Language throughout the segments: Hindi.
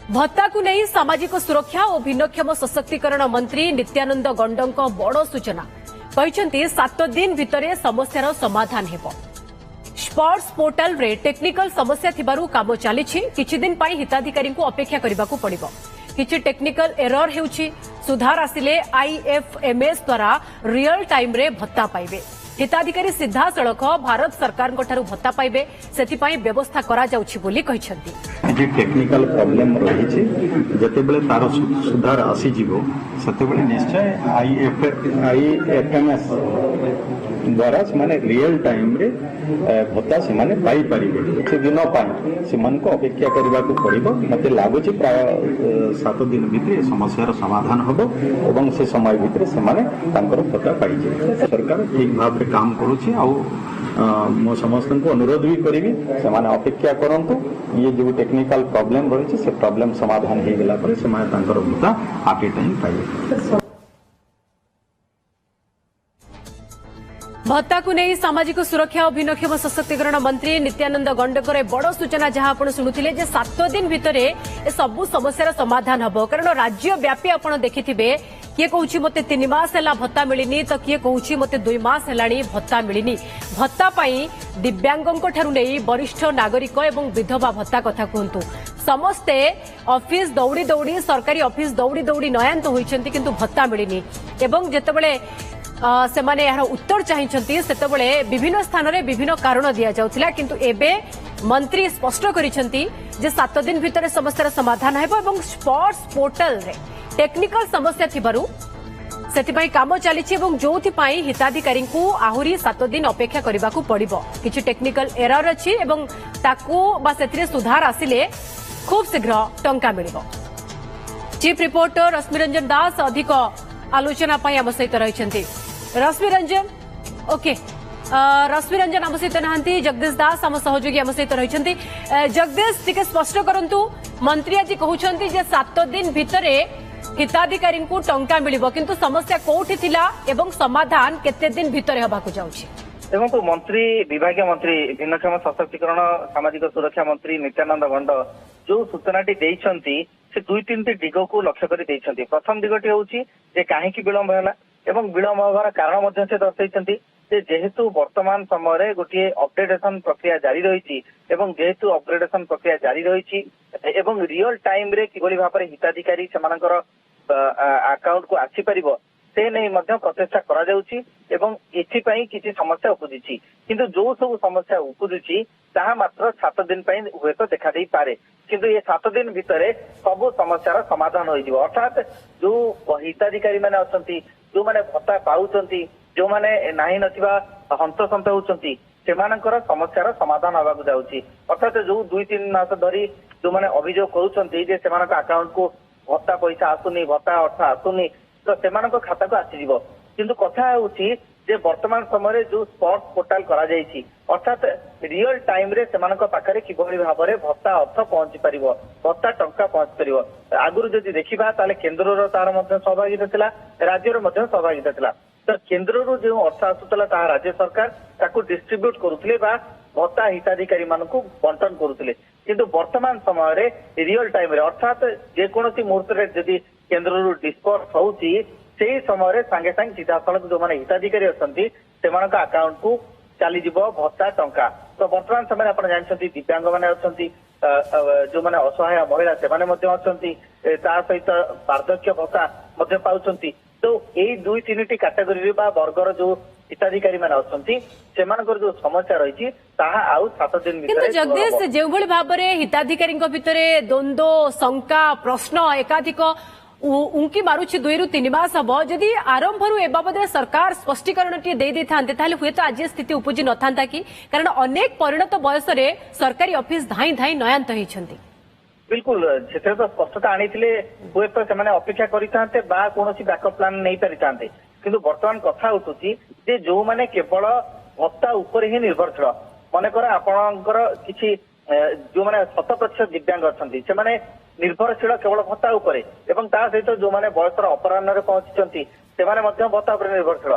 भत्ता को नहीं सामाजिक सुरक्षा और भिन्नक्षम सशक्तिकरण मंत्री नित्यानंद गंडों बड़ सूचना कहते 7 दिन भितर समस्यार समाधान हेब। स्पोर्ट्स पोर्टाल रे टेक्निकल समस्या थिबारु काम चली किछि दिन पाई हिताधिकारी को अपेक्षा करबाकू पड़िबो। किछि टेक्निकल एरर हेउछि सुधार आसिले आईएफएमएस द्वारा रियल टाइम रे भत्ता पाइबे। हिताधिकारी सीधा सड़क भारत सरकार भत्ता पाइबे सेतिपाई व्यवस्था करा जाउछि बोली कहिसंती। जे टेक्निकल प्रॉब्लम रही जतेबेले तार सुधार आसी जीवो सेतेबेले निश्चय आईएफएमएस द्वारा से रियल टाइम रे भत्ता से पाई परिबे। से दिन पाई से को अपेक्षा करबा को पड़िबो। मते लागुछि प्राय 7 दिन भितर समस्यार समाधान हबो एवं से समय भितर से तांकर भत्ता पाई जे। सरकार ठीक भाव काम करुछि आ मो समस्त को अनुरोध भी करी से अपेक्षा करंतु। ये जो टेक्निकल प्रॉब्लम रही से प्रॉब्लम समाधान हो गला पर से भत्ता हार्ट टाइम पाइबे। भत्ता को नहीं सामाजिक सुरक्षा और भिन्नक्षम सशक्तिकरण मंत्री नित्यानंद गंडकर बड़ सूचना जहां आपण शुणुथिले जे 7 दिन भितर ए सबु समस्यार समाधान हबो। कारण राज्य व्यापी आपण देखिथिबे किए कहूछि मते 3 मास हैला भत्ता मिलिनी तो किए कहूछि मते 2 मास हैलानी भत्ता मिलिनी। भत्ता पाई दिव्यांगों ठारू नहीं वरिष्ठ नागरिक एवं विधवा भत्ता कथा कहतु समस्ते ऑफिस दौड़ी दौड़ी सरकारी ऑफिस दौड़ी दौड़ी नयांत होइछंती किंतु भत्ता मिलिनी। एवं जेतेबेले से माने यार उत्तर चाहिए सेतेबेले विभिन्न स्थान रे विभिन्न कारण दिया जाउथिला किंतु एबे मंत्री स्पष्ट करिसेंती जे 7 दिन भितर समस्यार समाधान हेबो एवं स्पोर्ट्स पोर्टल रे टेक्निकल समस्या थिबारु सेतिपाई काम चलीछि एवं जोथि पाई हिताधिकारी को आहुरी 7 दिन अपेक्षा करबा को पड़िबो। किछि टेक्निकल एरर अछि एवं ताकू बा सेतिरे सुधार आसिले खूब शीघ्र टंका मिलिबो। चीफ रिपोर्टर रश्मि रंजन दास अधिक आलोचना पाई आम सहित रहिसेंती। रश्मि रंजन ओके रश्मि रंजन आम सहित नहांती जगदीश दास आम सहयोगी आम सहित रहिसेंती। जगदीश टिके स्पष्ट करंतु मंत्री आज कहउछंती जे 7 दिन भितरे हिताधिकारी को टंका मिलिबो किंतु समस्या कोठी थिला एवं समाधान केते दिन भितरे हबाकू जाउछि। एवं तो मंत्री विभागीय मंत्री भिन्नक्षम सशक्तिकरण सामाजिक सुरक्षा मंत्री नित्यानंद गंड जो सूचनाटी देइछंती से 2-3 दिग को लक्ष्य कर देइछंती। प्रथम दिगटी होउछि जे काहेकि विलंब होला एवं विलंब होबार कारण मध्य से दर्शाइछंती जे जेहेतु वर्तमान समय गोटे अपडेटेशन प्रक्रिया जारी रही एवं जेहेतु अपग्रेडेशन प्रक्रिया जारी रही एवं रियल टाइम रे किभली भाबरे हिताधिकारी सेमानकर अकाउंट को आसी परिबो से नहीं मध्य प्रचेष्टा करा जाउछि एवं एथिपाई किछि समस्या उपजिछि किंतु जो सब समस्या उपजिछि ताहा मात्र 7 दिन पई हुएत देखा देई पारे किंतु ये 7 दिन भितरे सब समस्यार समाधान होई जिवो। अर्थात जो हिताधिकारी माने अछंती जो माने भत्ता पाउछंती जो माने नाही नथिबा हंतसंत होउछंती सेमानकर समस्यार समाधान होबाकू जाउछि। अर्थात जो 2-3 मास धरी जो माने अभियोग करूछंती जे सेमानक अकाउंट को भत्ता पैसा आसुनी भत्ता अर्थ आसुनी तो सेमानक खाता को आसी जिवो किंतु कथा होउछि जे वर्तमान समय जो स्पोर्ट्स पोर्टाल करा जायछि अर्थात रियल टाइम रे सेमानक पाखरे किभली भाबरे भत्ता अर्थ पहुंची परिबो भत्ता टंका पहुंची परिबो। आगुरु जदि देखिबा ताले केंद्रर तार मध्ये सहभागिता थिला राज्यर मध्ये सहभागिता थिला तो केंद्ररू जो अर्थ आसुतला ता राज्य सरकार ताकू डिस्ट्रीब्यूट करूथिले बा भत्ता हिताधिकारी मानकू बंटन करूथिले किंतु वर्तमान समय रे रियल टाइम रे अर्थात जे कोनोसी मुहूर्त रे जदि केंद्ररू डिस्पर्स होउची सेही समय रे संगे संग सीधा सड़क जो माने हिताधिकारी अछंती सेमानक अकाउंट को चली जिवो भत्ता टंका। तो वर्तमान समय आपण जानछंती दिव्यांग माने अछंती जो माने असहाय महिला से माने मध्ये अछंती ता सहित वार्धक्य भत्ता मध्ये पाउछंती। तो एई 2-3 कैटेगरी बा वर्गर जो हिताधिकारी माने अछंती सेमानकर जो समस्या रही ताहा आउ 7 दिन भितर जगदीश जो भली भाबरे हिताधिकारी भितरे द्वंद्व शंका प्रश्न एकाधिक उंकी मारुछि 2-3 मास हम जदि आरंभ ए बाबद सरकार स्पष्टीकरण दे था हुए तो आज स्थिति उपजी न था कि कारण अनेक परिणत बयस सरकारी ऑफिस धाई धाई नयांत होइछंती। बिल्कुल से तो स्पष्टता आनी हुए तो से अपेक्षा करते कौन बैकअप प्लान नहीं पारि किंतु वर्तमान कथा उठुची जे जो माने केवल भत्ता उपर ही निर्भरशील मनकर आपणकर किछि जो माने 100% दिव्यांग अछंती से माने निर्भरशील केवल भत्ता उपरे एवं ता सहित जो माने बयसर अपराह्न रे पहुंचीचंती से माने मध्य भत्ता उपर निर्भरशील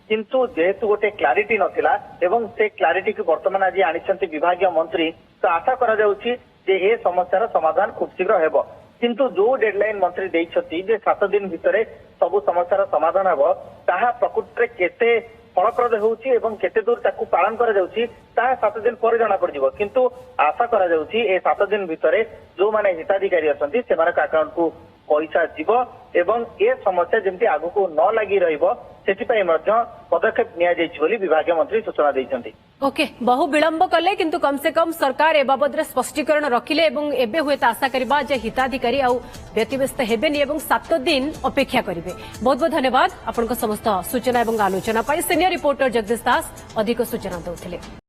किंतु जेहेतु गोटे क्लारिटी नथिला एवं से क्लारिटी को वर्तमान आज आनिछंती विभागीय मंत्री तो आशा करा जाउची जे ए समस्यार समाधान खूब शीघ्र हेबो किंतु जो डेडलाइन मंत्री देइछथि जे 7 दिन भितरे सब समस्यार समाधान हबो ताहा प्रकृति रे केते फलप्रद होउछि एवं केते दूर ताकू पालन करा जाउछि ताहा 7 दिन पर जଣା पड़िबो किंतु आशा करा जाउछि ए 7 दिन भितरे जो माने हिताधिकारी अछंती सेमानक अकाउंट को पैसा जीवो एवं ए समस्या जेमति आगु को न लागि रहिबो सेति मध्य पदक्षेप निया जाइछि बोली विभागीय मंत्री सूचना दैछन्ती। ओके बहु विलंब कले किंतु कम से कम सरकार ए बाबद रे स्पष्टीकरण रखिले एवं एबे हुए आशा करबा जे हिताधिकारी आ व्यतिव्यस्त हेबेनी एवं 7 दिन अपेक्षा करिवे। बहुत बहुत धन्यवाद आपनका समस्त सूचना एवं आलोचना पाई। सीनियर रिपोर्टर जगदीश दास अधिक सूचना दउथिले।